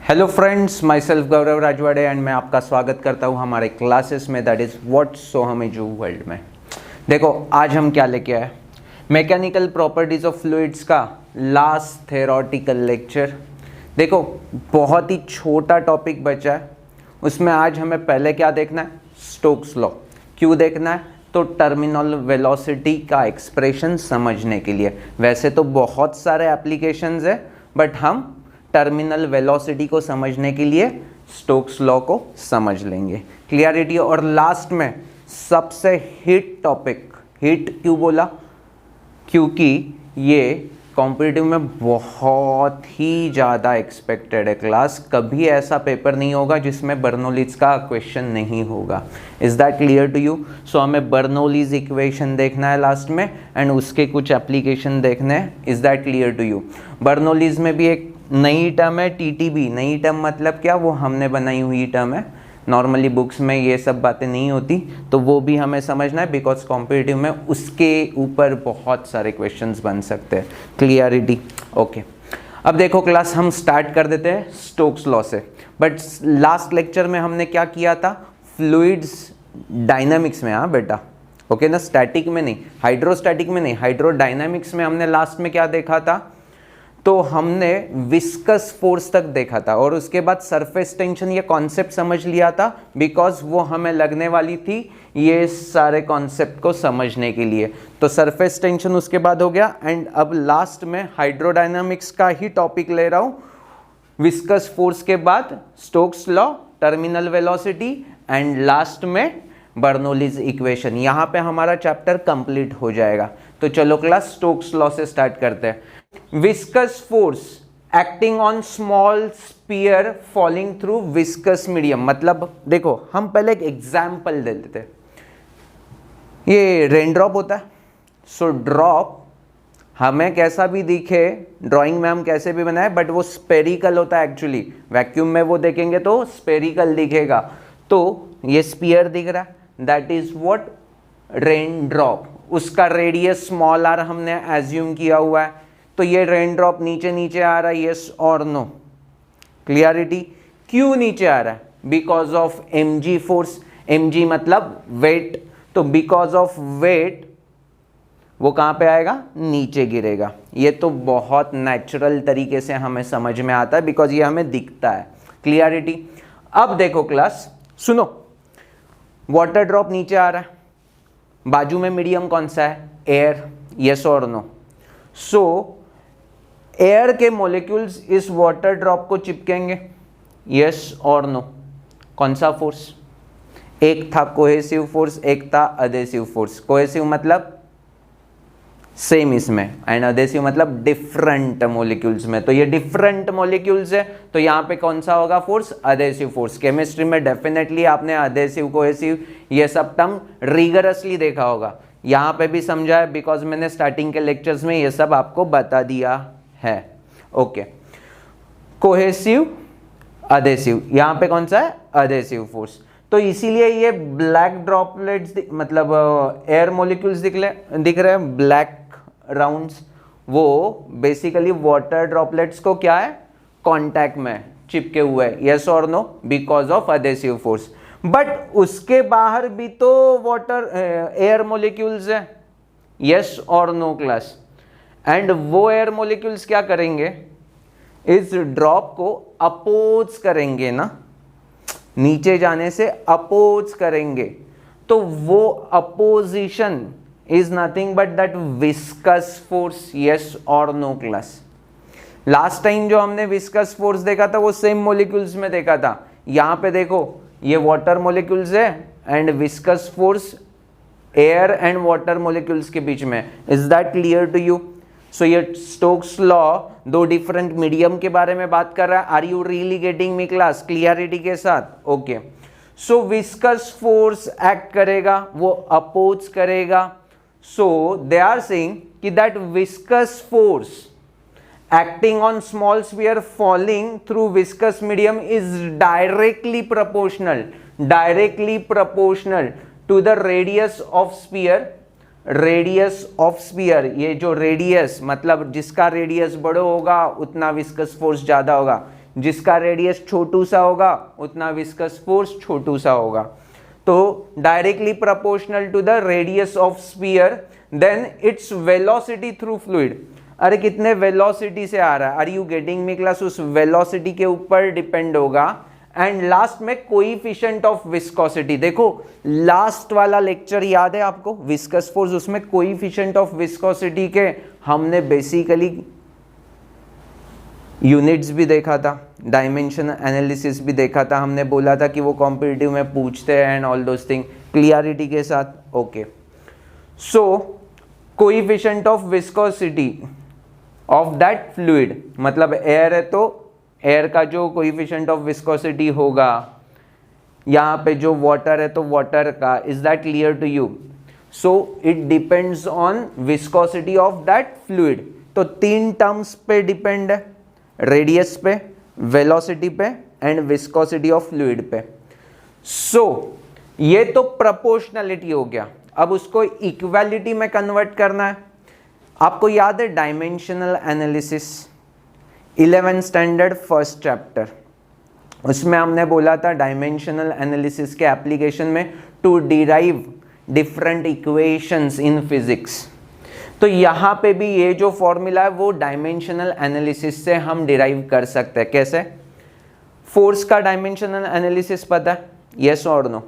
Hello friends, my self Gaurav Rajwade and मैं आपका स्वागत करता हूँ हमारे क्लासेस में, दैट इज़ व्हाट सो हमें जो वर्ल्ड में। देखो आज हम क्या लेके आए, मैकेनिकल प्रॉपर्टीज ऑफ फ्लूइड्स का लास्ट थेरोटिकल लेक्चर। देखो बहुत ही छोटा टॉपिक बचा है, उसमें आज हमें पहले क्या देखना है, स्टोक्स लॉ। क्यों देखना है? तो टर्मिनल वेलोसिटी का एक्सप्रेशन समझने के लिए। वैसे तो बहुत सारे एप्लीकेशंस है, बट हम टर्मिनल वेलोसिटी को समझने के लिए स्टोक्स लॉ को समझ लेंगे। क्लियरिटी। और लास्ट में सबसे हिट टॉपिक, हिट क्यों बोला? क्योंकि ये कॉम्पिटिटिव में बहुत ही ज़्यादा एक्सपेक्टेड है क्लास। कभी ऐसा पेपर नहीं होगा जिसमें बर्नौलीज का क्वेश्चन नहीं होगा। Is that clear to you? So हमें बर्नौलीज इक्वेशन देखना है लास्ट में एंड उसके कुछ एप्लीकेशन देखने हैं। Is that clear to you? Bernoulli's में भी एक नई टर्म है टीटीबी। नई टर्म मतलब क्या? वो हमने बनाई हुई टर्म है, नॉर्मली बुक्स में ये सब बातें नहीं होती, तो वो भी हमें समझना है बिकॉज कॉम्पिटिटिव में उसके ऊपर बहुत सारे क्वेश्चंस बन सकते हैं। क्लियरिटी। ओके, अब देखो क्लास हम स्टार्ट कर देते हैं स्टोक्स लॉ से। बट लास्ट लेक्चर में हमने क्या किया था? फ्लूइड्स डायनामिक्स में, हाँ बेटा, ओके ना, स्टैटिक में नहीं, हाइड्रोस्टैटिक में नहीं, हाइड्रोडायनामिक्स में हमने लास्ट में क्या देखा था? तो हमने विस्कस फोर्स तक देखा था और उसके बाद सरफेस टेंशन ये कॉन्सेप्ट समझ लिया था बिकॉज वो हमें लगने वाली थी ये सारे कॉन्सेप्ट को समझने के लिए। तो सरफेस टेंशन उसके बाद हो गया एंड अब लास्ट में हाइड्रोडायनामिक्स का ही टॉपिक ले रहा हूँ। विस्कस फोर्स के बाद Stokes law, terminal velocity and last में बर्नौलीज इक्वेशन। यहाँ पे हमारा चैप्टर कंप्लीट हो जाएगा। तो चलो क्लास स्टोक्स लॉ से स्टार्ट करते हैं। Viscous force acting on small sphere falling through viscous medium। मतलब देखो हम पहले एक एग्जाम्पल दे देते हैं। ये रेन ड्रॉप होता है। सो ड्रॉप हमें कैसा भी दिखे, ड्राइंग में हम कैसे भी बनाए, बट वो स्पेरिकल होता है एक्चुअली। वैक्यूम में वो देखेंगे तो स्पेरिकल दिखेगा। तो ये स्पीयर दिख रहा है, that is what rain drop. उसका रेडियस स्मॉल आर हमने एज्यूम किया हुआ है। तो ये रेन ड्रॉप नीचे नीचे आ रहा है, यस और नो? क्लियरिटी। क्यों नीचे आ रहा है? Because of mg force. mg मतलब वेट। तो बिकॉज ऑफ वेट वो कहां पे आएगा? नीचे गिरेगा। ये तो बहुत नेचुरल तरीके से हमें समझ में आता है बिकॉज ये हमें दिखता है। क्लियरिटी। अब देखो क्लास सुनो, वाटर ड्रॉप नीचे आ रहा है, बाजू में मीडियम कौन सा है? एयर। यस और नो? सो एयर के मॉलिक्यूल्स इस वाटर ड्रॉप को चिपकेंगे। यस और नो? कौन सा फोर्स? एक था कोहेसिव फोर्स, एक था अधेसिव फोर्स। कोहेसिव मतलब सेम इसमें एंड अधेसिव मतलब डिफरेंट मॉलिक्यूल्स में। तो ये डिफरेंट मॉलिक्यूल्स है, तो यहाँ पे कौन सा होगा फोर्स? Adhesive force. केमिस्ट्री में डेफिनेटली आपने अधेसिव, कोहेसिव ये सब टर्म रिगरसली देखा होगा। यहाँ पे भी समझा है बिकॉज मैंने स्टार्टिंग के लेक्चर्स में ये सब आपको बता दिया है। ओके, कोहेसिव, अधेसिव, यहाँ पे कौन सा है? Adhesive force. तो इसीलिए ये ब्लैक ड्रॉपलेट्स मतलब एयर मॉलिक्यूल्स दिख रहे हैं, ब्लैक राउंड्स, वो बेसिकली वाटर ड्रॉपलेट्स को क्या है? कांटेक्ट में चिपके हुए हैं। यस और no? Because of adhesive force. But उसके बाहर भी तो वाटर एयर मॉलिक्यूल्स है। यस और नो क्लास? एंड वो एयर मॉलिक्यूल्स क्या करेंगे? इस ड्रॉप को अपोज करेंगे ना, नीचे जाने से अपोज करेंगे। तो वो opposition is nothing but that viscous force. Yes और नो क्लास? लास्ट टाइम जो हमने विस्कस फोर्स देखा था वो सेम मॉलिक्यूल्स में देखा था। यहां पे देखो ये वाटर मॉलिक्यूल्स है and viscous force air and water molecules के बीच में। Is that clear to you? So ये स्टोक्स लॉ दो डिफरेंट मीडियम के बारे में बात कर रहा है। Are you really getting me class? Clarity के साथ। Okay, so viscous force act करेगा, वो अपोज करेगा। सो दे आर सेइंग कि that viscous force acting on small sphere falling through viscous medium is directly proportional to the radius of sphere। radius of sphere, ये जो radius मतलब जिसका radius बड़ा होगा उतना viscous force ज्यादा होगा। जिसका रेडियस छोटू सा होगा उतना विस्कस फोर्स छोटू सा होगा। तो directly proportional to the radius of sphere, then its velocity through fluid. अरे कितने वेलोसिटी से आ रहा है, are you getting me class, उस वेलोसिटी के ऊपर डिपेंड होगा। एंड लास्ट में कोएफिशिएंट ऑफ विस्कोसिटी, देखो लास्ट वाला लेक्चर याद है आपको, विस्कस फोर्स, उसमें कोएफिशिएंट ऑफ विस्कोसिटी के हमने बेसिकली यूनिट्स भी देखा था, डायमेंशन एनालिसिस भी देखा था, हमने बोला था कि वो कॉम्पिटिटिव में पूछते हैं and all those thing clarity के साथ। Okay, so coefficient of viscosity of that fluid, मतलब एयर है तो एयर का जो कोएफिशिएंट ऑफ विस्कोसिटी होगा, यहाँ पे जो वाटर है तो वाटर का, is that clear to you? So it depends on viscosity of that fluid. तो तीन टर्म्स पे डिपेंड है, रेडियस पे, वेलोसिटी पे एंड विस्कोसिटी ऑफ फ्लूइड पे। सो ये तो प्रोपोर्शनलिटी हो गया, अब उसको इक्वालिटी में कन्वर्ट करना है। आपको याद है dimensional analysis 11th standard first chapter, उसमें हमने बोला था डायमेंशनल एनालिसिस के एप्लीकेशन में to derive different equations in physics. तो यहाँ पे भी ये जो फॉर्मूला है वो डायमेंशनल एनालिसिस से हम डिराइव कर सकते हैं। कैसे? फोर्स का डायमेंशनल एनालिसिस पता है, यस और no?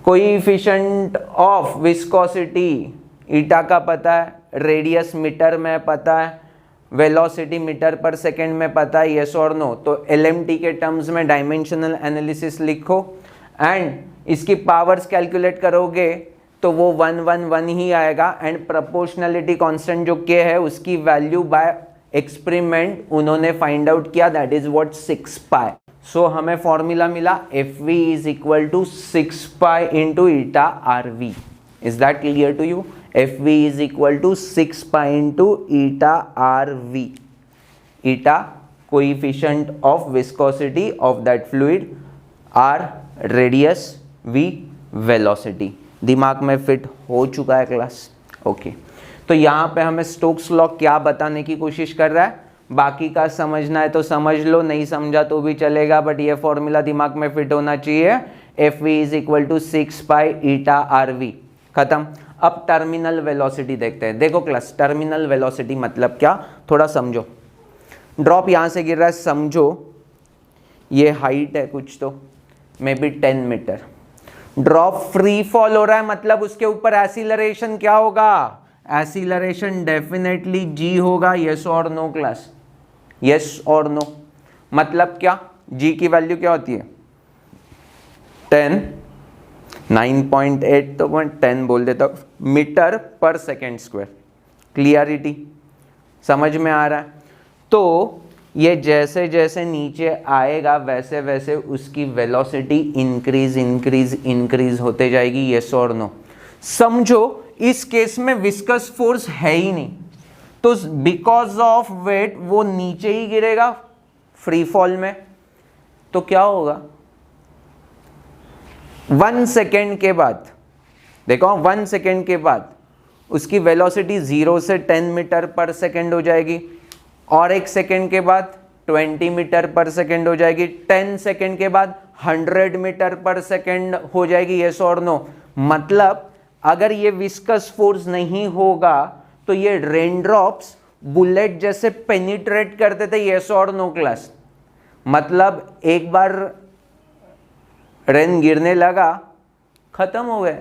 Coefficient of viscosity eta का पता है, रेडियस मीटर में पता है, वेलोसिटी मीटर पर सेकेंड में पता है, यस और नो? तो एलएमटी के टर्म्स में डायमेंशनल एनालिसिस लिखो एंड इसकी पावर्स कैलकुलेट करोगे तो वो 1 1 1 ही आएगा। एंड प्रोपोर्शनलिटी कांस्टेंट जो के है उसकी वैल्यू बाय एक्सपेरिमेंट उन्होंने फाइंड आउट किया, that is what 6 pi. So हमें फॉर्मूला मिला Fv is equal to 6 pi into eta Rv। Is that clear to you? Fv is equal to 6 pi into eta Rv। Eta coefficient of viscosity of that fluid, R radius, V velocity. दिमाग में fit हो चुका है class? Okay, तो यहाँ पे हमें Stokes law क्या बताने की कोशिश कर रहा है, बाकी का समझना है तो समझ लो, नहीं समझा तो भी चलेगा, बट ये फॉर्मूला दिमाग में फिट होना चाहिए। Fv is equal to 6 pi eta Rv, खत्म। अब टर्मिनल वेलोसिटी देखते हैं। देखो क्लास, टर्मिनल वेलोसिटी मतलब क्या, थोड़ा समझो। ड्रॉप यहाँ से गिर रहा है, समझो ये हाइट है कुछ तो maybe 10 metre, drop free fall हो रहा है, मतलब उसके ऊपर एसिलरेशन क्या होगा? एसिलरेशन डेफिनेटली g होगा, यस और नो क्लास? यस और नो? मतलब क्या, g की वैल्यू क्या होती है? 10, 9.8 तो 10 बोल देता हूँ, मीटर पर सेकेंड स्क्वायर। क्लियरिटी समझ में आ रहा है? तो ये जैसे जैसे नीचे आएगा वैसे वैसे उसकी वेलोसिटी इंक्रीज होते जाएगी, यस और नो? समझो इस केस में विस्कस फोर्स है ही नहीं, तो बिकॉज ऑफ वेट वो नीचे ही गिरेगा फ्री फॉल में। तो क्या होगा? 1 सेकेंड के बाद, देखो 1 सेकेंड के बाद उसकी वेलोसिटी 0 से 10 मीटर पर सेकेंड हो जाएगी, और 1 सेकेंड के बाद 20 मीटर पर सेकेंड हो जाएगी, 10 सेकेंड के बाद 100 मीटर पर सेकेंड हो जाएगी, यस और नो? मतलब अगर ये विस्कस फोर्स नहीं होगा तो ये रेन ड्रॉप्स बुलेट जैसे पेनिट्रेट करते थे, यस और नो क्लास? मतलब एक बार रेन गिरने लगा, खत्म हो गए,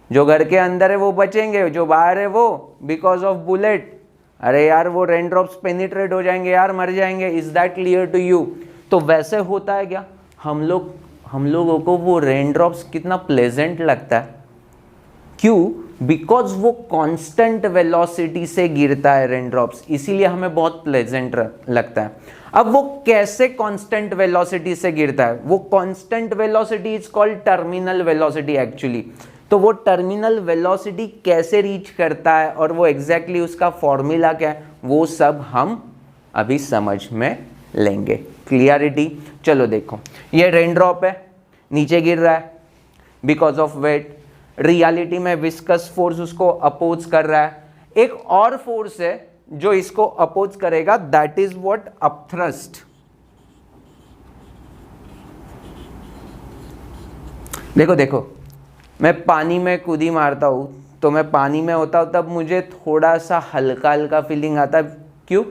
जो घर के अंदर है वो बचेंगे, जो बाहर है वो बिकॉज ऑफ बुलेट, अरे यार वो रेन ड्रॉप्स पेनिट्रेट हो जाएंगे यार, मर जाएंगे। Is that clear to you? तो वैसे होता है क्या, हम लोगों को वो रेन ड्रॉप्स कितना प्लेजेंट लगता है, क्यों? बिकॉज वो कांस्टेंट वेलोसिटी से गिरता है रेन ड्रॉप्स, इसीलिए हमें बहुत प्लेजेंट लगता है। अब वो कैसे कांस्टेंट वेलोसिटी से गिरता है? वो constant velocity is called terminal velocity actually. तो वो टर्मिनल वेलोसिटी कैसे रीच करता है और वो एग्जैक्टली उसका फॉर्मूला क्या है, वो सब हम अभी समझ में लेंगे। क्लियरिटी? चलो देखो, ये रेन ड्रॉप है, नीचे गिर रहा है बिकॉज ऑफ वेट, रियलिटी में विस्कस फोर्स उसको अपोज कर रहा है। एक और फोर्स है जो इसको अपोज करेगा, दैट इज व्हाट अपथ्रस्ट। देखो देखो, मैं पानी में कूदी मारता हूं तो मैं पानी में होता हूं तब मुझे थोड़ा सा हल्का हल्का फीलिंग आता है, क्यों?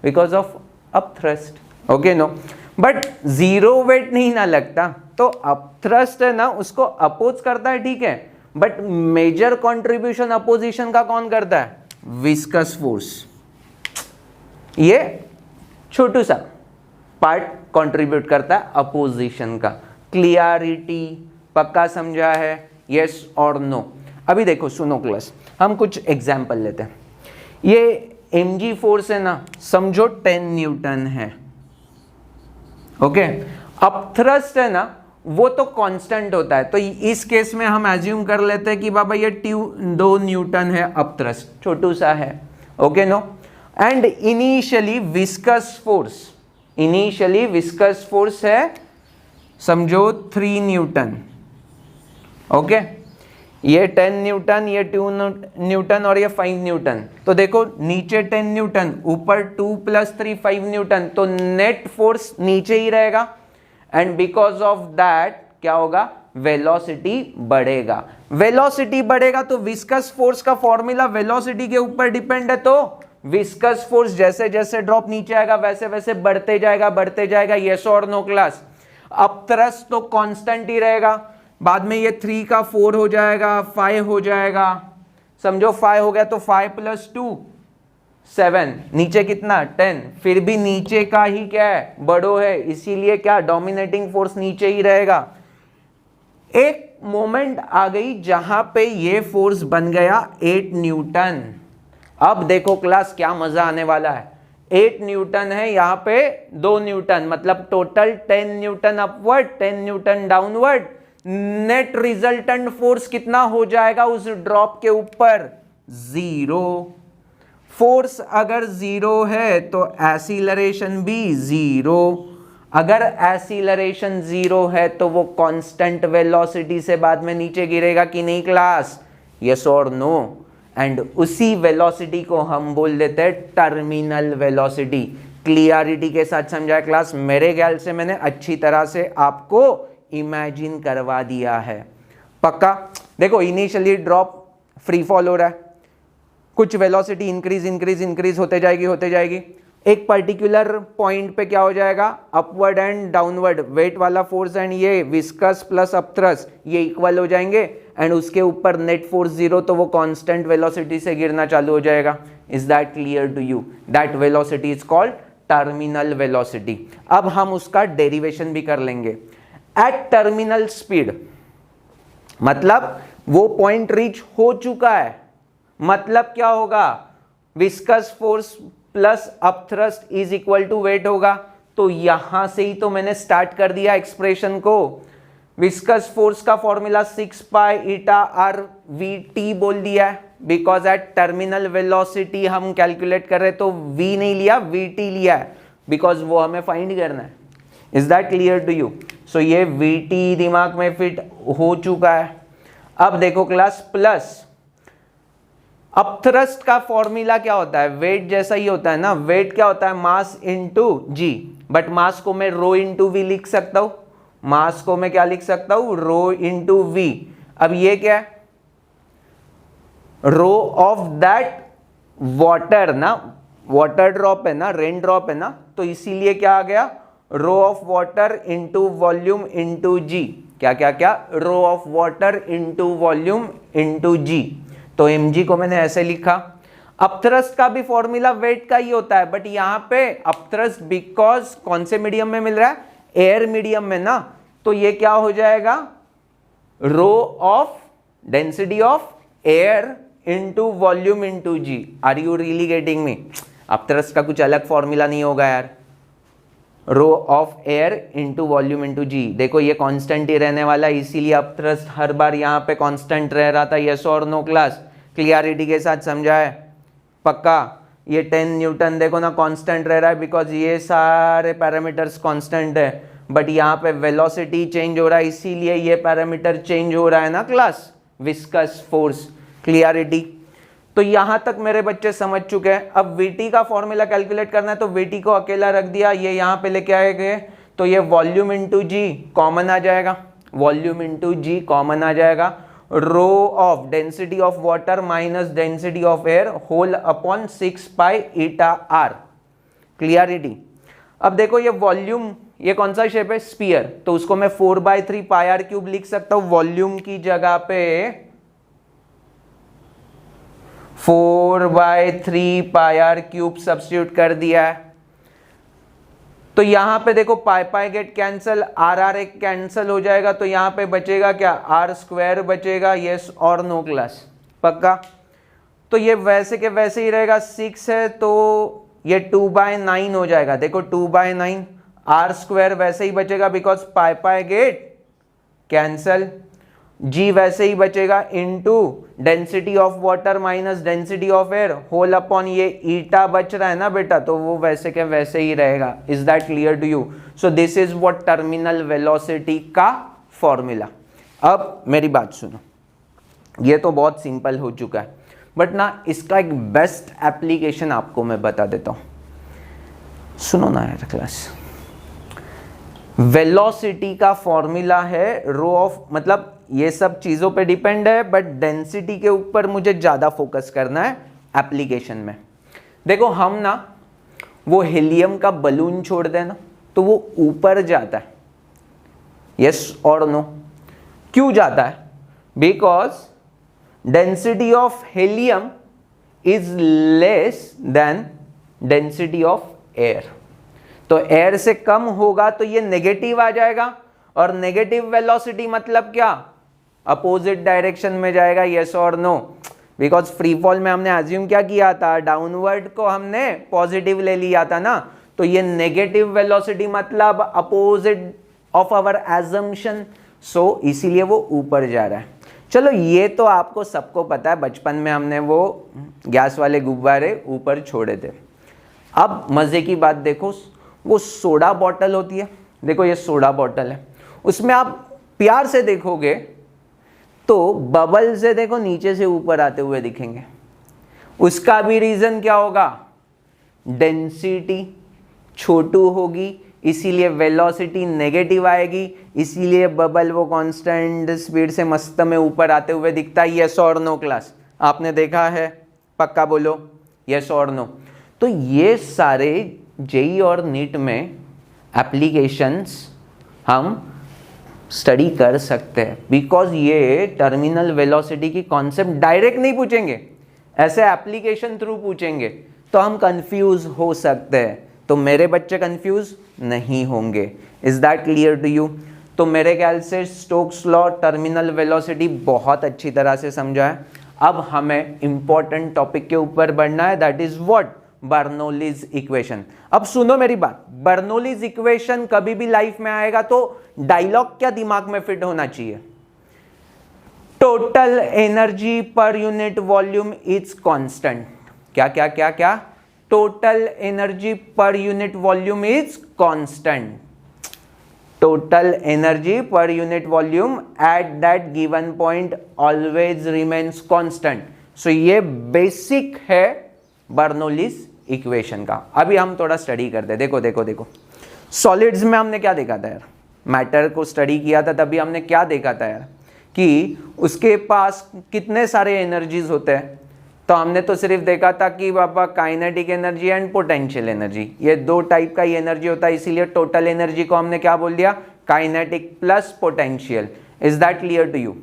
Because of upthrust, okay no. But zero weight नहीं ना लगता, तो अपथ्रस्ट है ना, उसको अपोज करता है, ठीक है, बट मेजर कंट्रीब्यूशन अपोजिशन का कौन करता है? Viscous force. ये छोटू सा पार्ट कंट्रीब्यूट करता है अपोजिशन का। क्लियरिटी पक्का समझा है? यस और नो? अभी देखो सुनो क्लास, हम कुछ एग्जाम्पल लेते हैं। ये mg फोर्स है ना, समझो 10 न्यूटन है, ओके। अपथ्रस्ट है ना, वो तो कांस्टेंट होता है, तो इस केस में हम एज्यूम कर लेते हैं कि बाबा ये 2 न्यूटन है अपथ्रस्ट, छोटू सा है, okay no. And initially viscous force है, समझो 3 न्यूटन, ओके। ये 10 न्यूटन, ये 2 न्यूटन और ये 5 न्यूटन। तो देखो नीचे 10 न्यूटन, ऊपर 2 + 3 5 न्यूटन, तो नेट फोर्स नीचे ही रहेगा। एंड बिकॉज ऑफ दैट क्या होगा? वेलोसिटी बढ़ेगा। वेलोसिटी बढ़ेगा तो विस्कस फोर्स का फॉर्मूला वेलोसिटी के ऊपर डिपेंड है, तो विस्कस फोर्स जैसे जैसे ड्रॉप नीचे आएगा वैसे वैसे बढ़ते जाएगा। यस और नो क्लास? अपथ्रस्ट तो कांस्टेंट ही रहेगा, बाद में ये 3 का 4 हो जाएगा, 5 हो जाएगा, समझो 5 हो गया तो 5 + 2 7, नीचे कितना? 10। फिर भी नीचे का ही क्या है? बड़ो है, इसीलिए क्या? डोमिनेटिंग फोर्स नीचे ही रहेगा। एक मोमेंट आ गई जहां पे ये फोर्स बन गया 8 न्यूटन। अब देखो क्लास क्या मजा आने वाला है। 8 न्यूटन है, यहां पे 2 न्यूटन, मतलब total 10 Newton upward, 10 Newton downward. Net resultant force कितना हो जाएगा उस ड्रॉप के ऊपर? 0। फोर्स अगर 0 है तो एसिलरेशन भी 0। अगर एसिलरेशन 0 है तो वो कांस्टेंट वेलोसिटी से बाद में नीचे गिरेगा कि नहीं क्लास? यस और नो? एंड उसी वेलोसिटी को हम बोल देते हैं टर्मिनल वेलोसिटी। क्लियरिटी के साथ समझाया क्लास? मेरे ख्याल से मैंने अच्छी तरह से आपको इमेजिन करवा दिया है, पक्का? देखो इनिशियली ड्रॉप फ्री फॉल हो रहा है, कुछ वेलोसिटी इंक्रीज होते जाएगी। एक पर्टिकुलर पॉइंट पे क्या हो जाएगा? अपवर्ड एंड डाउनवर्ड वेट वाला फोर्स एंड ये विस्कस प्लस अपथ्रस्ट ये इक्वल हो जाएंगे, एंड उसके ऊपर नेट फोर्स 0, तो वो कांस्टेंट वेलोसिटी से गिरना चालू हो जाएगा। Is that clear to you? That velocity is called terminal velocity. अब हम उसका डेरिवेशन भी कर लेंगे। एट टर्मिनल स्पीड मतलब वो पॉइंट रीच हो चुका है, मतलब क्या होगा? Viscous force plus upthrust is equal to weight होगा। तो यहां से ही तो मैंने स्टार्ट कर दिया एक्सप्रेशन को। विस्कस फोर्स का फॉर्मूला 6 पाई ईटा r vt बोल दिया है, बिकॉज एट टर्मिनल वेलोसिटी हम कैलकुलेट कर रहे तो v नहीं लिया, vt लिया है, बिकॉज वो हमें फाइंड करना है। Is that clear to you? So ये vt दिमाग में फिट हो चुका है। अब देखो क्लास, प्लस अपथ्रस्ट का फॉर्मूला क्या होता है? वेट जैसा ही होता है ना। वेट क्या होता है? Mass into ji, but mass को मैं रो इंटू वी लिख सकता हूं। मास को मैं क्या लिख सकता हूं? Rho into V. अब ये क्या है? रो ऑफ दैट वाटर ना, वाटर ड्रॉप है ना, रेन ड्रॉप है ना, तो इसीलिए क्या आ गया? Rho of water into volume into g. क्या? Rho of water into volume into g. तो mg को मैंने ऐसे लिखा। अपथ्रस्ट का भी फॉर्मूला वेट का ही होता है, बट यहां पे अपथ्रस्ट बिकॉज कौन से मीडियम में मिल रहा है? एयर मीडियम में ना, तो ये क्या हो जाएगा? Rho of density of air into volume into g. Are you really getting me? Upthrust का कुछ अलग फॉर्मूला नहीं होगा यार। Rho of air into volume into g. देखो ये कांस्टेंट ही रहने वाला है, इसीलिए अपथ्रस्ट हर बार यहाँ पे कांस्टेंट रह रहा था। यस और नो क्लास? क्लियरिटी के साथ समझा है? पक्का? ये 10 न्यूटन देखो ना कांस्टेंट रह रहा है, बिकॉज ये सारे पैरामीटर्स कांस्टेंट है, बट यहाँ पे वेलोसिटी चेंज हो रहा है, इसीलिए ये पैरामीटर चेंज हो रहा है ना क्लास? Viscous force. क्लियरिटी? तो यहां तक मेरे बच्चे समझ चुके हैं। अब VT का फॉर्मूला कैलकुलेट करना है तो VT को अकेला रख दिया, ये यहां पे लेके आएंगे तो ये वॉल्यूम इंटू जी कॉमन आ जाएगा, वॉल्यूम इंटू जी कॉमन आ जाएगा, rho of density of water minus density of air whole upon 6 pi eta R. Clarity. अब देखो ये वॉल्यूम, ये कौन सा शेप है, स्फीयर, तो उसको मैं 4/3 पाई आर क्यूब लिख सकता हूं। वॉल्यूम की जगह पे 4/3 पाई आर क्यूब सब्स्टिट्यूट कर दिया है। तो यहां पे देखो पाई pi get cancel, are are एक कैंसल हो जाएगा, तो यहां पे बचेगा क्या, आर स्क्वायर बचेगा। यस और नो क्लास, पक्का। तो ये वैसे के वैसे ही रहेगा, 6 है तो ये 2/9 हो जाएगा। देखो 2/9, आर स्क्वायर वैसे ही बचेगा because pi pi get cancel, g वैसे ही बचेगा into density of water minus density of air whole upon ये ईटा बच रहा है ना बेटा, तो वो वैसे के वैसे ही रहेगा। Is that clear to you? So this is what terminal velocity का फॉर्मूला। अब मेरी बात सुनो, ये तो बहुत सिंपल हो चुका है, बट ना इसका एक बेस्ट एप्लीकेशन आपको मैं बता देता हूं। सुनो ना यार क्लास, वेलोसिटी का फॉर्मूला है रो ऑफ, मतलब ये सब चीजों पे डिपेंड है, बट डेंसिटी के ऊपर मुझे ज्यादा फोकस करना है एप्लीकेशन में। देखो हम ना वो हीलियम का बलून छोड़ देना तो वो ऊपर जाता है, यस और नो? क्यों जाता है? Because density of helium is less than density of air. तो एयर से कम होगा तो ये नेगेटिव आ जाएगा, और नेगेटिव वेलोसिटी मतलब क्या, अपोजिट डायरेक्शन में जाएगा। यस और नो? बिकॉज फ्री फॉल में हमने अज्यूम क्या किया था, डाउनवर्ड को हमने पॉजिटिव ले लिया था ना, तो ये नेगेटिव वेलोसिटी मतलब अपोजिट ऑफ आवर एजम्पशन, सो इसीलिए वो ऊपर जा रहा है। चलो ये तो आपको सबको पता है, बचपन में हमने वो गैस वाले गुब्बारे ऊपर छोड़े थे। अब मजे की बात देखो, वो सोडा बॉटल होती है, देखो ये सोडा बॉटल है, उसमें आप प्यार से देखोगे तो बबल से देखो नीचे से ऊपर आते हुए दिखेंगे। उसका भी रीजन क्या होगा, डेंसिटी छोटू होगी, इसीलिए वेलोसिटी नेगेटिव आएगी, इसीलिए बबल वो कांस्टेंट स्पीड से मस्त में ऊपर आते हुए दिखता है। यस और नो क्लास? आपने देखा है? पक्का बोलो यस और नो। तो ये सारे जेई और नीट में एप्लीकेशंस हम स्टडी कर सकते हैं, बिकॉज ये टर्मिनल वेलोसिटी की कॉन्सेप्ट डायरेक्ट नहीं पूछेंगे, ऐसे एप्लीकेशन थ्रू पूछेंगे, तो हम कंफ्यूज हो सकते हैं। तो मेरे बच्चे कंफ्यूज नहीं होंगे। Is that clear to you? तो मेरे ख्याल से स्टोक्स लॉ, टर्मिनल वेलोसिटी बहुत अच्छी तरह से समझा है। अब हमें इंपॉर्टेंट टॉपिक के ऊपर बढ़ना है, that is what, Bernoulli's equation. अब सुनो मेरी बात, बर्नौलीज इक्वेशन कभी भी लाइफ में आएगा तो डायलॉग क्या दिमाग में फिट होना चाहिए, total energy per unit volume is constant. क्या क्या क्या क्या? Total energy per unit volume is constant. Total energy per unit volume at that given point always remains constant. So ये बेसिक है बर्नौलीज इक्वेशन का। अभी हम थोड़ा स्टडी करते हैं। देखो देखो देखो, सॉलिड्स में हमने क्या देखा था यार, मैटर को स्टडी किया था, तभी हमने क्या देखा था यार कि उसके पास कितने सारे एनर्जीज होते हैं। तो हमने तो सिर्फ देखा था कि बाबा kinetic energy and potential energy, ये दो टाइप का ही एनर्जी होता है, इसीलिए टोटल एनर्जी को हमने क्या बोल दिया, kinetic plus potential. Is that clear to you?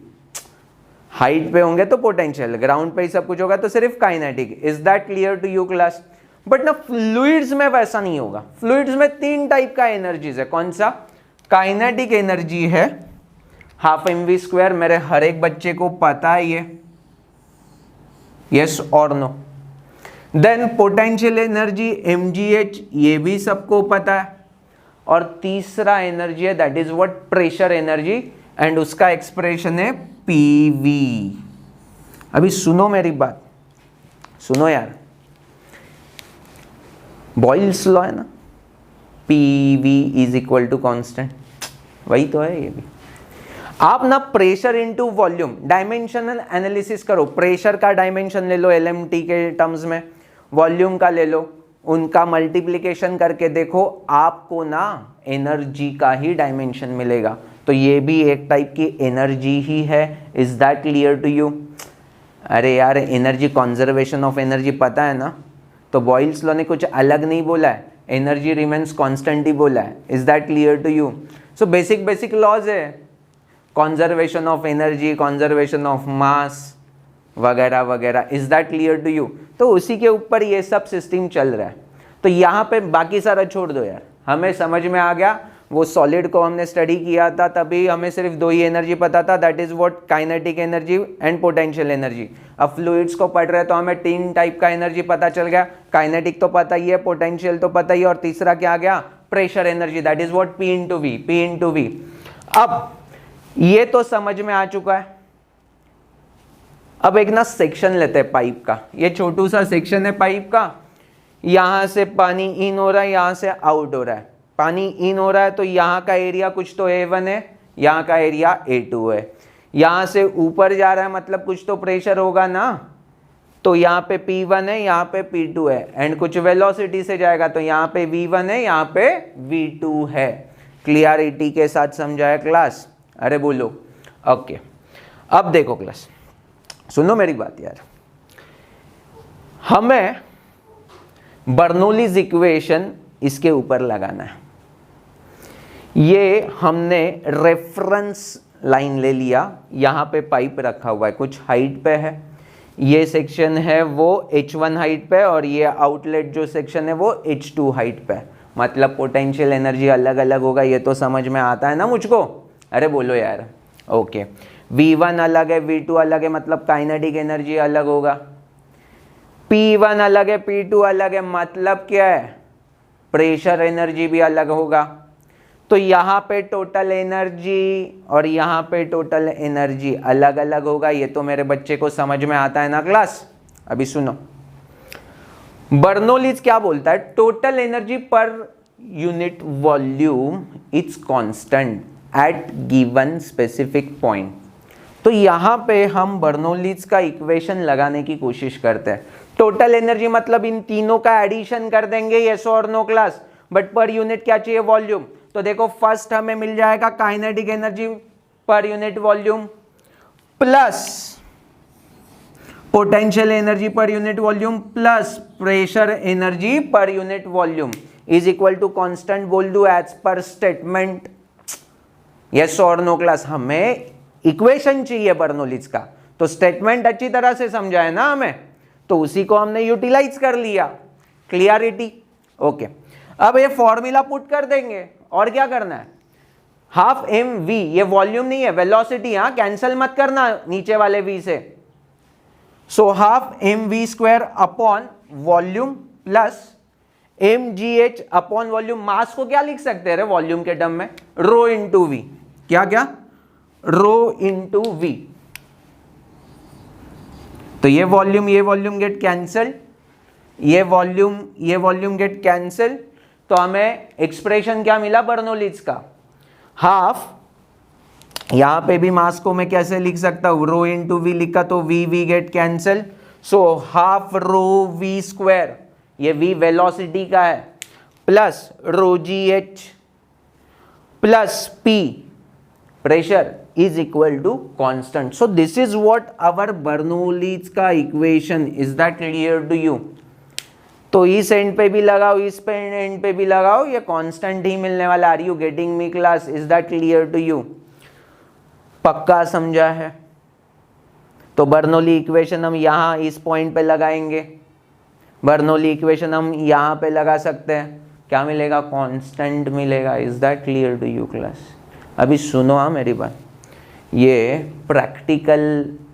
Height पे होंगे तो पोटेंशियल, ग्राउंड पे ही सब कुछ होगा तो सिर्फ kinetic. Is that clear to you class? But ना फ्लूइड्स में वैसा नहीं होगा। फ्लूइड्स में तीन टाइप का एनर्जीज है। कौन सा? काइनेटिक एनर्जी है हाफ mv², मेरे हर एक बच्चे को पता है ये, यस और no? Then potential energy mgh, ये भी सबको पता है। और तीसरा एनर्जी है that is what, pressure energy, and उसका एक्सप्रेशन है pv। अभी सुनो मेरी बात, सुनो यार, बॉयल्स लॉ है ना, pv is equal to constant, वही तो है ये भी। आप ना pressure into volume dimensional analysis करो, प्रेशर का डायमेंशन ले लो एलएमटी के टर्म्स में, वॉल्यूम का ले लो, उनका मल्टीप्लिकेशन करके देखो, आपको ना एनर्जी का ही डायमेंशन मिलेगा। तो ये भी एक टाइप की एनर्जी ही है। Is that clear to you? अरे यार, एनर्जी, कंजर्वेशन ऑफ एनर्जी पता है ना? तो बॉयल्स लॉ ने कुछ अलग नहीं बोला है, एनर्जी रिमेन्स कांस्टेंट ही बोला है। Is that clear to you? So basic laws है, conservation of energy, conservation of mass वगैरह वगैरह। Is that clear to you? तो उसी के ऊपर ये सब सिस्टम चल रहा है। तो यहाँ पे बाकी सारा छोड़ दो यार, हमें समझ में आ गया। वो सॉलिड को हमने स्टडी किया था, तभी हमें सिर्फ दो ही एनर्जी पता था, that is what, kinetic energy and potential energy. अब फ्लूइड्स को पढ़ रहे हैं तो हमें तीन टाइप का एनर्जी पता चल गया, काइनेटिक तो पता ही है, पोटेंशियल तो पता ही है, और तीसरा क्या आ गया, pressure energy, that is what, P into V. अब ये तो समझ में आ चुका है। अब एक ना सेक्शन लेते हैं पाइप का, ये छोटू सा सेक्शन है पाइप का, यहां से पानी इन हो रहा है, यहां से आउट हो रहा है। पानी इन हो रहा है तो यहाँ का एरिया कुछ तो A1 है, यहाँ का एरिया A2 है। यहाँ से ऊपर जा रहा है मतलब कुछ तो प्रेशर होगा ना, तो यहाँ पे P1 है, यहाँ पे P2 है, एंड कुछ वेलोसिटी से जाएगा तो यहाँ पे V1 है, यहाँ पे V2 है। क्लियरिटी के साथ समझाया क्लास? अरे बोलो ओके। अब देखो क्लास, सुनो मेरी बात यार, हमें बर्नौलीज इक्वेशन इसके ऊपर लगाना है। ये हमने रेफरेंस लाइन ले लिया, यहाँ पे पाइप रखा हुआ है, कुछ हाइट पे है, ये सेक्शन है वो H1 हाइट पे, और ये आउटलेट जो सेक्शन है वो H2 हाइट पे। मतलब पोटेंशियल एनर्जी अलग अलग होगा, ये तो समझ में आता है ना मुझको? अरे बोलो यार ओके। V1 अलग है, V2 अलग है, मतलब काइनेटिक एनर्जी अलग होगा। P1 अलग है, P2 अलग है, मतलब क्या है, प्रेशर एनर्जी भी अलग होगा। तो यहाँ पे टोटल एनर्जी और यहाँ पे टोटल एनर्जी अलग अलग होगा। ये तो मेरे बच्चे को समझ में आता है ना क्लास? अभी सुनो, बर्नौलीज क्या बोलता है, total energy per unit volume is constant eight given specific point. तो यहाँ पे हम बर्नौलीज का इक्वेशन लगाने की कोशिश करते हैं। टोटल एनर्जी मतलब इन तीनों का एडिशन कर देंगे, यस और no class, but per unit क्या चाहिए, वॉल्यूम। तो देखो फर्स्ट हमें मिल जाएगा kinetic energy per unit volume plus potential energy per unit volume plus pressure energy per unit volume is equal to constant बोल दू एज पर स्टेटमेंट, यस और नो क्लास। हमें इक्वेशन चाहिए बर्नौलीज का, तो स्टेटमेंट अच्छी तरह से समझा है ना हमें, तो उसी को हमने यूटिलाइज कर लिया। Clarity okay. अब ये फॉर्मूला पुट कर देंगे, और क्या करना है, हाफ एम वी, ये वॉल्यूम नहीं है वेलोसिटी, हाँ कैंसिल मत करना नीचे वाले v से। So half m v square upon volume plus m g h upon volume. Mass को क्या लिख सकते हैं वॉल्यूम के टर्म में, रो इंटू वी। क्या क्या, रो इंटू वी। तो ये वॉल्यूम गेट कैंसल, ये वॉल्यूम गेट कैंसल। तो हमें एक्सप्रेशन क्या मिला बर्नौलीज का, हाफ, यहां पे भी मास को मैं कैसे लिख सकता हूं, रो इंटू वी लिखा तो V get cancel. So half rho V square, ये वी वेलोसिटी का है, plus rho g h plus P pressure is equal to constant. So this is what our Bernoulli's का equation. Is that clear to you? तो इस and पे भी लगाओ, इस पे एंड पे भी लगाओ, ये कांस्टेंट ही मिलने वाला। Are you getting me class? Is that clear to you? पक्का समझा है? तो बर्नौली इक्वेशन हम यहाँ इस पॉइंट पे लगाएंगे, बर्नौली इक्वेशन हम यहाँ पे लगा सकते हैं, क्या मिलेगा, कांस्टेंट मिलेगा। Is that clear to you class? अभी सुनो हाँ मेरी बात, ये प्रैक्टिकल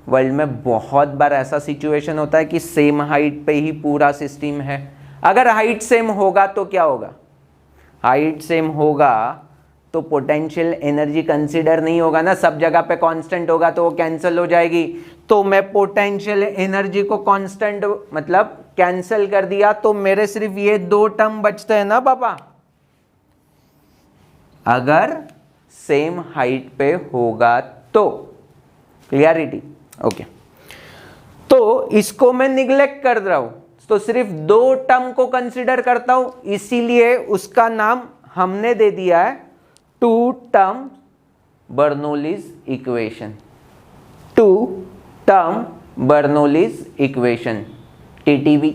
वर्ल्ड में बहुत बार ऐसा सिचुएशन होता है कि सेम हाइट पे ही पूरा सिस्टम है। अगर हाइट सेम होगा तो क्या होगा, हाइट सेम होगा तो पोटेंशियल एनर्जी कंसीडर नहीं होगा ना, सब जगह पे कांस्टेंट होगा तो वो कैंसिल हो जाएगी। तो मैं पोटेंशियल एनर्जी को कांस्टेंट मतलब कैंसिल कर दिया, तो मेरे सिर्फ ये दो टर्म बचते हैं ना पापा। अगर सेम हाइट पे होगा तो क्लियरिटी ओके। तो इसको मैं निग्लेक्ट कर रहा हूं, तो सिर्फ दो टर्म को कंसीडर करता हूं, इसीलिए उसका नाम हमने दे दिया है two term Bernoulli's equation. Two term Bernoulli's equation, TTB.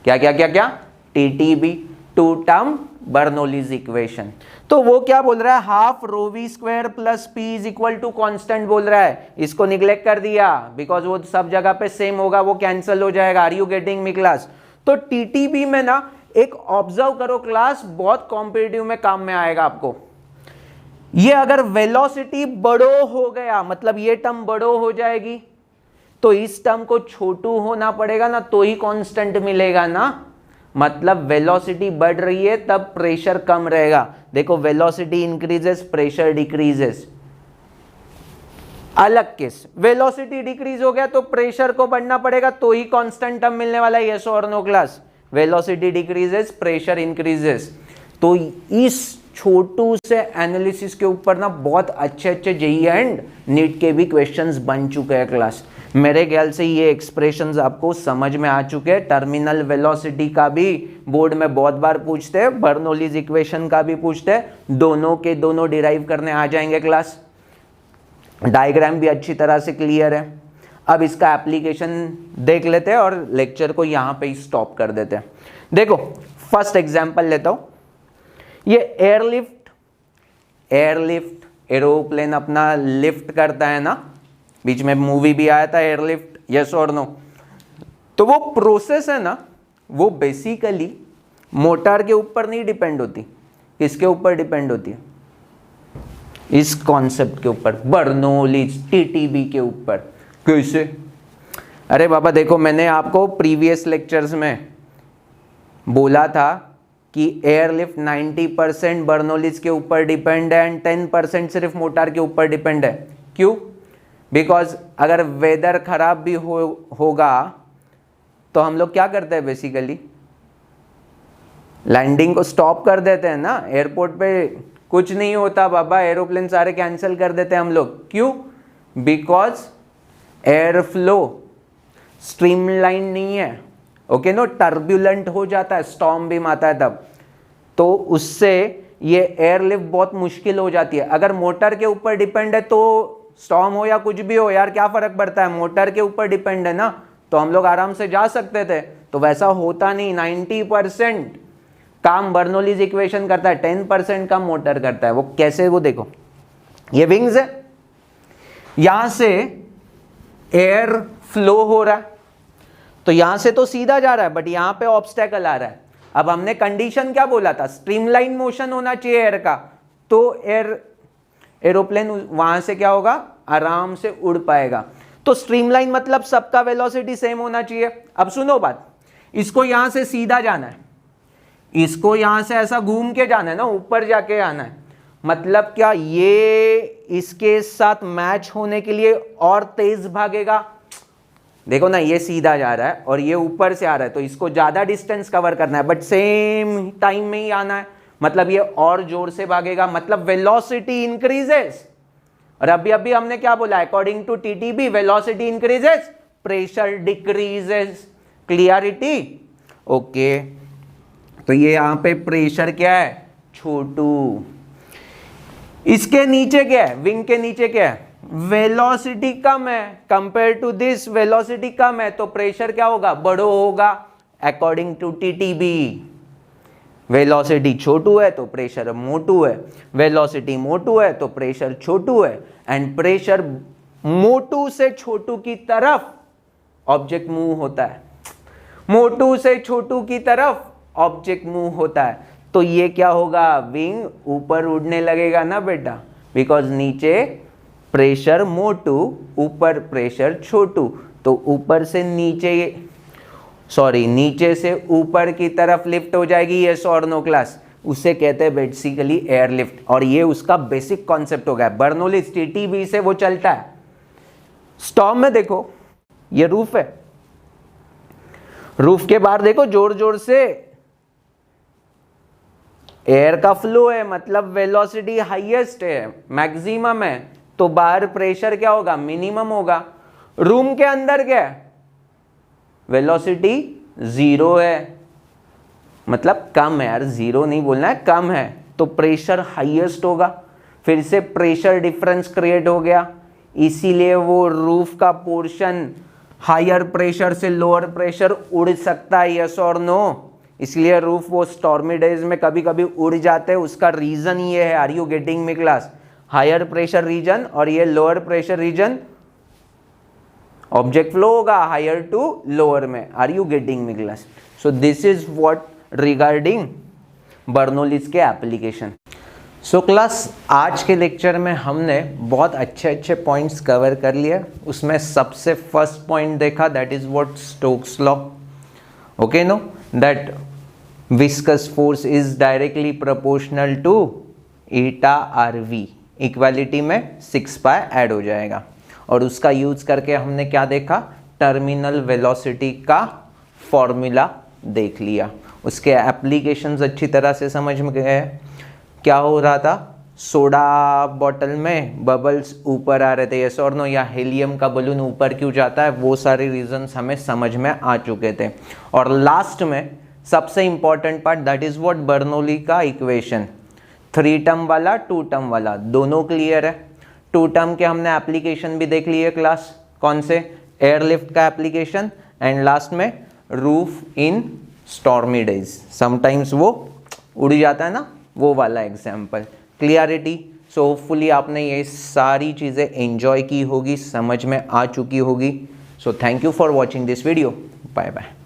क्या क्या क्या क्या? TTB, two term Bernoulli's equation. तो वो क्या बोल रहा है? Half rho V square plus P is equal to constant बोल रहा है। इसको निग्लेक्ट कर दिया बिकॉज वो सब जगह पे सेम होगा, वो कैंसिल हो जाएगा। Are you getting me class? तो टीटीबी में ना एक ऑब्जर्व करो क्लास, बहुत कॉम्पिटिटिव में काम में आएगा आपको। ये अगर वेलोसिटी बड़ो हो गया, मतलब ये टर्म बड़ो हो जाएगी, तो इस टर्म को छोटू होना पड़ेगा ना, तो ही कांस्टेंट मिलेगा ना। मतलब वेलोसिटी बढ़ रही है तब प्रेशर कम रहेगा। देखो वेलोसिटी इंक्रीजेस, प्रेशर डिक्रीजेस। अलग केस, वेलोसिटी डिक्रीज हो गया तो प्रेशर को बढ़ना पड़ेगा, तो ही कांस्टेंट टर्म मिलने वाला है। यस और no class? Velocity decreases, pressure increases. तो इस छोटू से एनालिसिस के ऊपर ना बहुत अच्छे अच्छे जेईई एंड नीट के भी क्वेश्चंस बन चुके हैं क्लास। मेरे ख्याल से ये एक्सप्रेशंस आपको समझ में आ चुके हैं। टर्मिनल वेलोसिटी का भी बोर्ड में बहुत बार पूछते हैं, बर्नौलीज इक्वेशन का भी पूछते हैं, दोनों के दोनों डिराइव करने आ जाएंगे क्लास। डायग्राम भी अच्छी तरह से क्लियर है। अब इसका एप्लीकेशन देख लेते हैं और लेक्चर को यहाँ पे ही स्टॉप कर देते हैं। देखो फर्स्ट एग्जाम्पल लेता हूँ। ये एयरलिफ्ट एरोप्लेन अपना लिफ्ट करता है ना, बीच में मूवी भी आया था एयरलिफ्ट, यस और नो? तो वो प्रोसेस है ना, वो बेसिकली मोटर के ऊपर नहीं डिपेंड होती। किसके ऊपर डिपेंड होती है? इस कॉन्सेप्ट के ऊपर, बर्नौलीज टीटीबी के ऊपर। कैसे? अरे बाबा देखो, मैंने आपको प्रीवियस लेक्चर्स में बोला था कि एयरलिफ्ट 90% बर्नौलीज के ऊपर डिपेंड है एंड 10% सिर्फ मोटर के ऊपर डिपेंड है। क्यों? बिकॉज अगर वेदर खराब भी होगा तो हम लोग क्या करते हैं? बेसिकली लैंडिंग को स्टॉप कर देते हैं ना। एयरपोर्ट पे कुछ नहीं होता बाबा, एरोप्लेन सारे कैंसिल कर देते हैं हम लोग। क्यों? बिकॉज एयर फ्लो स्ट्रीमलाइन नहीं है। ओके नो, टर्ब्यूलेंट हो जाता है, स्टॉर्म बीम आता है तब, तो उससे ये एयरलिफ्ट बहुत मुश्किल हो जाती है। अगर मोटर के ऊपर डिपेंड है तो स्टॉर्म हो या कुछ भी हो यार क्या फर्क पड़ता है, मोटर के ऊपर डिपेंड है ना, तो हम लोग आराम से जा सकते थे। तो वैसा होता नहीं। 90% काम बर्नौलीज इक्वेशन करता है, 10% काम मोटर करता है। वो कैसे? वो देखो, ये विंग्स है, यहां से एयर फ्लो हो रहा है, तो यहां से तो सीधा जा रहा है, बट यहां पे ऑब्स्टेकल आ रहा है। अब हमने कंडीशन क्या बोला था? स्ट्रीमलाइन मोशन होना चाहिए एयर का, तो एरोप्लेन वहां से क्या होगा? आराम से उड़ पाएगा। तो स्ट्रीमलाइन मतलब सबका वेलोसिटी सेम होना चाहिए। अब सुनो बात, इसको यहां से सीधा जाना है, इसको यहां से ऐसा घूम के जाना है ना, ऊपर जाके आना है। मतलब क्या? ये इसके साथ मैच होने के लिए और तेज भागेगा। देखो ना, ये सीधा जा रहा है और ये ऊपर से आ रहा है, तो इसको ज्यादा डिस्टेंस कवर करना है, बट सेम टाइम में ही आना है। मतलब ये और जोर से भागेगा, मतलब वेलोसिटी इंक्रीजेस। और अभी हमने क्या बोला? According to TTB velocity increases, pressure decreases. Clarity? Okay, तो ये यहां पे प्रेशर क्या है? छोटू। इसके नीचे क्या है? विंग के नीचे क्या है? वेलोसिटी कम है, कंपेयर टू दिस वेलोसिटी कम है, तो प्रेशर क्या होगा? बड़ो होगा अकॉर्डिंग टू टीटीबी। वेलोसिटी छोटू है तो प्रेशर मोटू है, वेलोसिटी मोटू है तो प्रेशर छोटू है, एंड प्रेशर मोटू से छोटू की तरफ ऑब्जेक्ट मूव होता है, मोटू से छोटू की तरफ ऑब्जेक्ट मूव होता है। तो ये क्या होगा? विंग ऊपर उड़ने लगेगा ना बेटा, बिकॉज नीचे प्रेशर मोटू, ऊपर प्रेशर छोटू, तो ऊपर से नीचे नीचे से ऊपर की तरफ लिफ्ट हो जाएगी। यस और नो क्लास? उसे कहते हैं बेसिकली एयरलिफ्ट, और ये उसका बेसिक कॉन्सेप्ट हो गया। बर्नौलीज टीटीबी से वो चलता है। स्टॉर्म में देखो, ये रूफ है, रूफ के बाहर देखो जोर जोर से एयर का फ्लो है, मतलब वेलोसिटी हाईएस्ट है, मैक्सिमम है, तो बाहर प्रेशर क्या होगा, मिनिमम होगा। रूम के अंदर क्या है, वेलोसिटी 0 है, मतलब कम है यार, 0 नहीं बोलना है, कम है, तो प्रेशर हाईएस्ट होगा। फिर से प्रेशर डिफरेंस क्रिएट हो गया, इसीलिए वो रूफ का पोर्शन हायर प्रेशर से लोअर प्रेशर उड़ सकता है, यस और नो। इसलिए रूफ वो स्टॉर्मी डेज में कभी कभी उड़ जाते हैं, उसका रीजन ये है, are you getting me class, higher pressure region और ये lower pressure region, object flow होगा हायर टू लोअर में, are you getting me class. So this is what regarding Bernoulli's के एप्लीकेशन। सो क्लास आज के lecture में हमने बहुत अच्छे अच्छे पॉइंट्स कवर कर लिए। उसमें सबसे फर्स्ट पॉइंट देखा, that is what Stokes law, okay no, that viscous force is directly proportional to eta R V, equality में 6 पाई ऐड हो जाएगा। और उसका यूज करके हमने क्या देखा, टर्मिनल वेलोसिटी का फॉर्मूला देख लिया, उसके एप्लीकेशंस अच्छी तरह से समझ में गए। क्या हो रहा था, सोडा बॉटल में बबल्स ऊपर आ रहे थे, यस और नो, या हीलियम का बलून ऊपर क्यों जाता है, वो सारे रीजंस हमें समझ में आ चुके थे। और लास्ट में सबसे important part, that is what Bernoulli का इक्वेशन, 3 टर्म वाला 2 टर्म वाला दोनों क्लियर है। 2 टर्म के हमने एप्लीकेशन भी देख लिए क्लास, कौन से, एयरलिफ्ट का एप्लीकेशन एंड लास्ट में रूफ इन स्टॉर्मी डेज, समटाइम्स वो उड़ जाता है ना, वो वाला एग्जाम्पल। क्लियरिटी, सो होपफुली आपने ये सारी चीज़ें एंजॉय की होगी, समझ में आ चुकी होगी। So thank you for watching this video, bye bye.